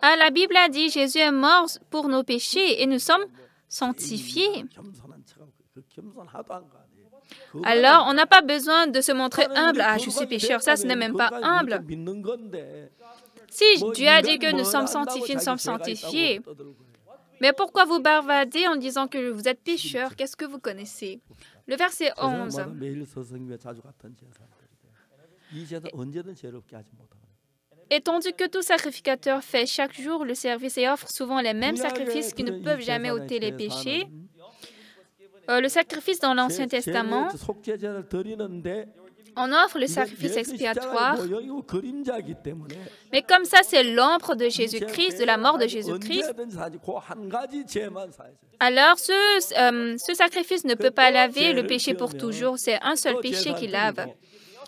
S2: la Bible a dit Jésus est mort pour nos péchés et nous sommes sanctifiés. Alors, on n'a pas besoin de se montrer humble. Ah, je suis pécheur. Ça, ce n'est même pas humble. Si Dieu a dit que nous sommes sanctifiés, nous sommes sanctifiés. Mais pourquoi vous bavardez en disant que vous êtes pécheur? Qu'est-ce que vous connaissez? Le verset 11. Étendu que tout sacrificateur fait chaque jour le service et offre souvent les mêmes sacrifices qui ne peuvent jamais ôter les péchés, le sacrifice dans l'Ancien Testament, on offre le sacrifice expiatoire, mais comme ça, c'est l'ombre de Jésus-Christ, de la mort de Jésus-Christ, alors ce sacrifice ne peut pas laver le péché pour toujours. C'est un seul péché qui lave.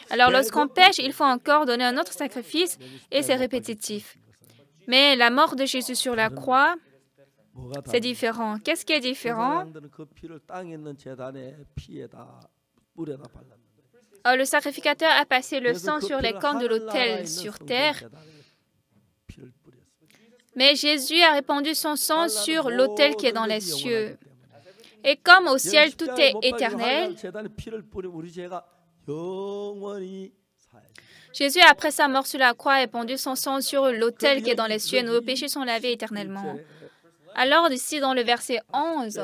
S2: Alors, lorsqu'on pêche, il faut encore donner un autre sacrifice et c'est répétitif. Mais la mort de Jésus sur la croix, c'est différent. Qu'est-ce qui est différent? Le sacrificateur a passé le sang sur les cornes de l'autel sur terre, mais Jésus a répandu son sang sur l'autel qui est dans les cieux. Et comme au ciel tout est éternel, Jésus, après sa mort sur la croix, a répandu son sang sur l'autel qui est dans les cieux et nos péchés sont lavés éternellement. Alors ici dans le verset 11,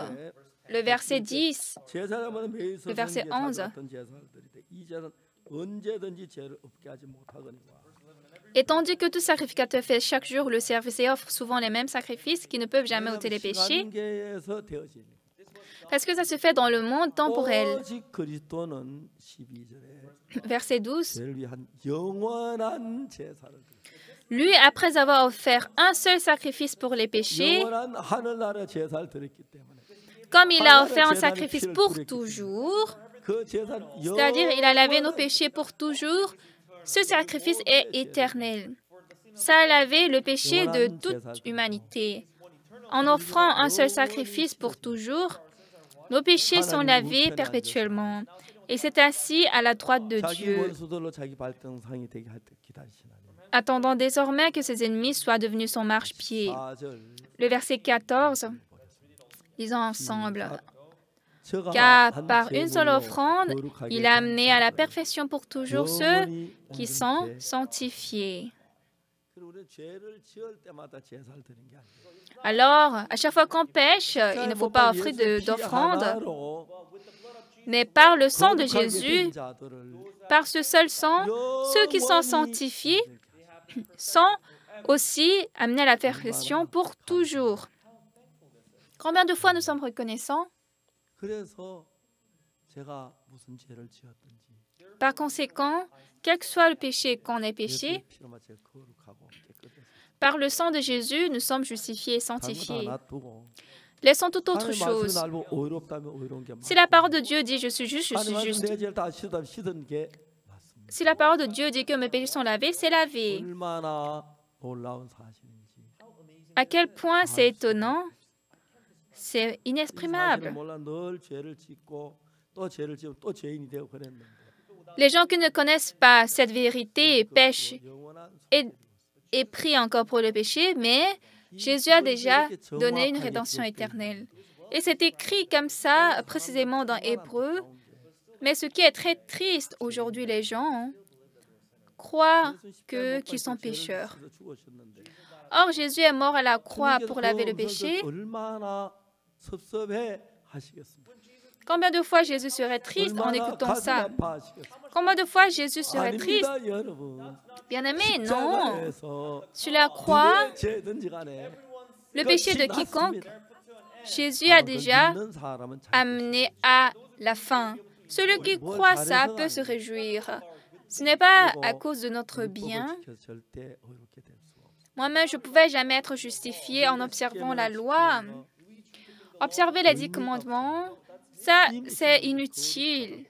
S2: le verset 10, le verset 11, et tandis que tout sacrificateur fait chaque jour le service et offre souvent les mêmes sacrifices qui ne peuvent jamais ôter les péchés, parce que ça se fait dans le monde temporel. Verset 12. Lui, après avoir offert un seul sacrifice pour les péchés, comme il a offert un sacrifice pour toujours, c'est-à-dire il a lavé nos péchés pour toujours, ce sacrifice est éternel. Ça a lavé le péché de toute humanité. En offrant un seul sacrifice pour toujours, nos péchés sont lavés perpétuellement. Et c'est assis à la droite de Dieu, attendant désormais que ses ennemis soient devenus son marchepied. Le verset 14, lisons ensemble. Car par une seule offrande, il a amené à la perfection pour toujours ceux qui sont sanctifiés. Alors, à chaque fois qu'on pêche, il ne faut pas offrir d'offrande, mais par le sang de Jésus, par ce seul sang, ceux qui sont sanctifiés sont aussi amenés à la perfection pour toujours. Combien de fois nous sommes reconnaissants? Par conséquent, quel que soit le péché qu'on ait péché, par le sang de Jésus, nous sommes justifiés et sanctifiés. Laissons toute autre chose. Si la parole de Dieu dit « je suis juste », je suis juste. Si la parole de Dieu dit que mes péchés sont lavés, c'est lavé. À quel point c'est étonnant, c'est inexprimable. Les gens qui ne connaissent pas cette vérité pêchent et prient encore pour le péché, mais Jésus a déjà donné une rédemption éternelle. Et c'est écrit comme ça, précisément dans Hébreu. Mais ce qui est très triste aujourd'hui, les gens croient qu'ils sont pécheurs. Or, Jésus est mort à la croix pour laver le péché. Combien de fois Jésus serait triste en écoutant ça? Combien de fois Jésus serait triste? Bien-aimé, non. Sur la croix, le péché de quiconque, Jésus a déjà amené à la fin. Celui qui croit ça peut se réjouir. Ce n'est pas à cause de notre bien. Moi-même, je ne pouvais jamais être justifié en observant la loi. Observer les 10 commandements, ça, c'est inutile.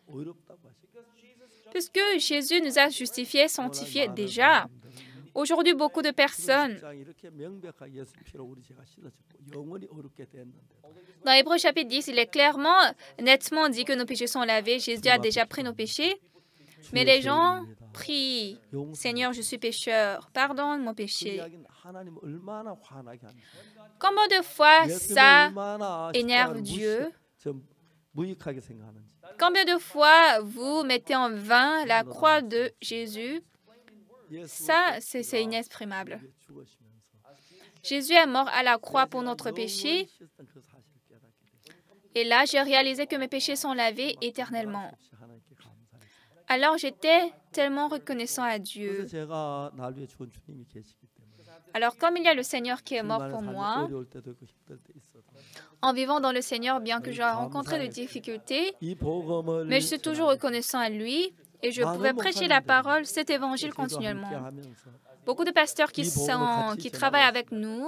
S2: Puisque Jésus nous a justifiés, sanctifiés déjà. Aujourd'hui, beaucoup de personnes, dans Hébreux chapitre 10, il est clairement, nettement dit que nos péchés sont lavés. Jésus a déjà pris nos péchés. Mais les gens prient, « Seigneur, je suis pécheur, pardonne mon péché. » Combien de fois ça énerve Dieu? Combien de fois vous mettez en vain la croix de Jésus? Ça, c'est inexprimable. Jésus est mort à la croix pour notre péché. Et là, j'ai réalisé que mes péchés sont lavés éternellement. Alors, j'étais tellement reconnaissant à Dieu. Alors, comme il y a le Seigneur qui est mort pour moi, en vivant dans le Seigneur, bien que j'ai rencontré des difficultés, mais je suis toujours reconnaissant à lui et je pouvais prêcher la parole, cet évangile continuellement. Beaucoup de pasteurs qui travaillent avec nous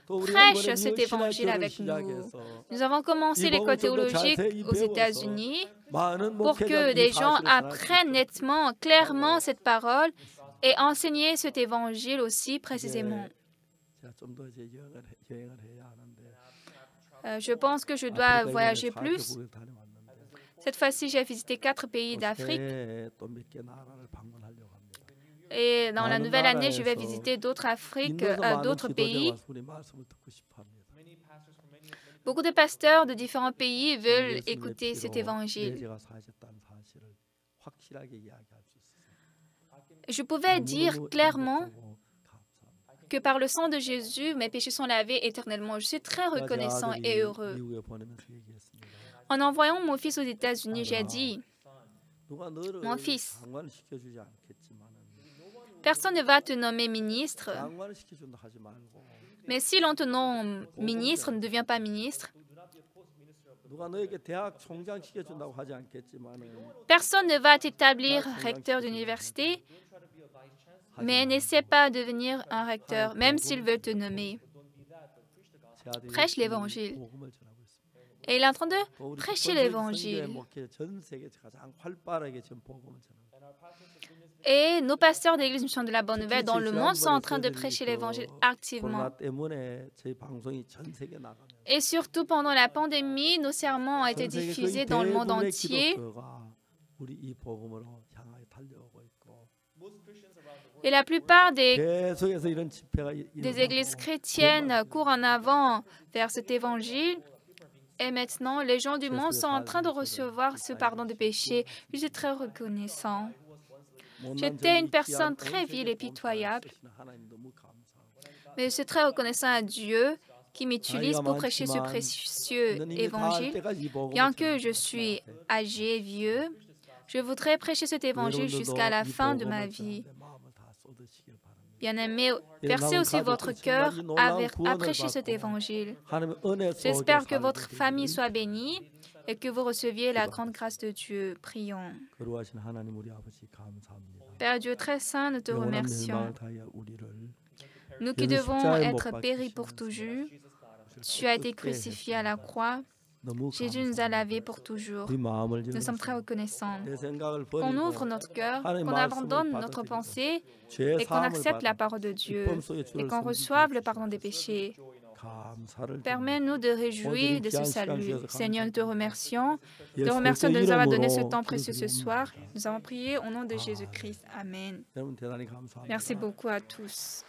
S2: prêchent cet évangile avec nous. Nous avons commencé l'école théologique aux États-Unis pour que les gens apprennent nettement, clairement cette parole et enseigner cet évangile aussi précisément. Je pense que je dois voyager plus. Cette fois-ci, j'ai visité 4 pays d'Afrique. Et dans la nouvelle année, je vais visiter d'autres pays. Beaucoup de pasteurs de différents pays veulent écouter cet évangile. Je pouvais dire clairement que par le sang de Jésus, mes péchés sont lavés éternellement. Je suis très reconnaissant et heureux. En envoyant mon fils aux États-Unis, j'ai dit, mon fils, personne ne va te nommer ministre, mais si l'on te nomme ministre, ne deviens pas ministre. Personne ne va t'établir recteur d'université, mais n'essaie pas de devenir un recteur, même s'il veut te nommer. Prêche l'Évangile. Et il est en train de prêcher l'Évangile. Et nos pasteurs de l'Église Mission de la Bonne Nouvelle dans le monde sont en train de prêcher l'Évangile activement. Et surtout pendant la pandémie, nos sermons ont été diffusés dans le monde entier. Et la plupart des églises chrétiennes courent en avant vers cet Évangile. Et maintenant, les gens du monde sont en train de recevoir ce pardon de péché. Je suis très reconnaissant. J'étais une personne très vile et pitoyable. Mais je suis très reconnaissant à Dieu qui m'utilise pour prêcher ce précieux évangile. Bien que je suis âgé, vieux, je voudrais prêcher cet évangile jusqu'à la fin de ma vie. Bien-aimés, versez aussi votre cœur à prêcher cet évangile. J'espère que votre famille soit bénie et que vous receviez la grande grâce de Dieu. Prions. Père Dieu très saint, nous te remercions. Nous qui devons être péris pour toujours, tu as été crucifié à la croix. Jésus nous a lavés pour toujours. Nous sommes très reconnaissants. Qu'on ouvre notre cœur, qu'on abandonne notre pensée et qu'on accepte la parole de Dieu et qu'on reçoive le pardon des péchés. Permets-nous de réjouir de ce salut. Seigneur, nous te remercions. Nous te remercions de nous avoir donné ce temps précieux ce soir. Nous avons prié au nom de Jésus-Christ. Amen. Merci beaucoup à tous.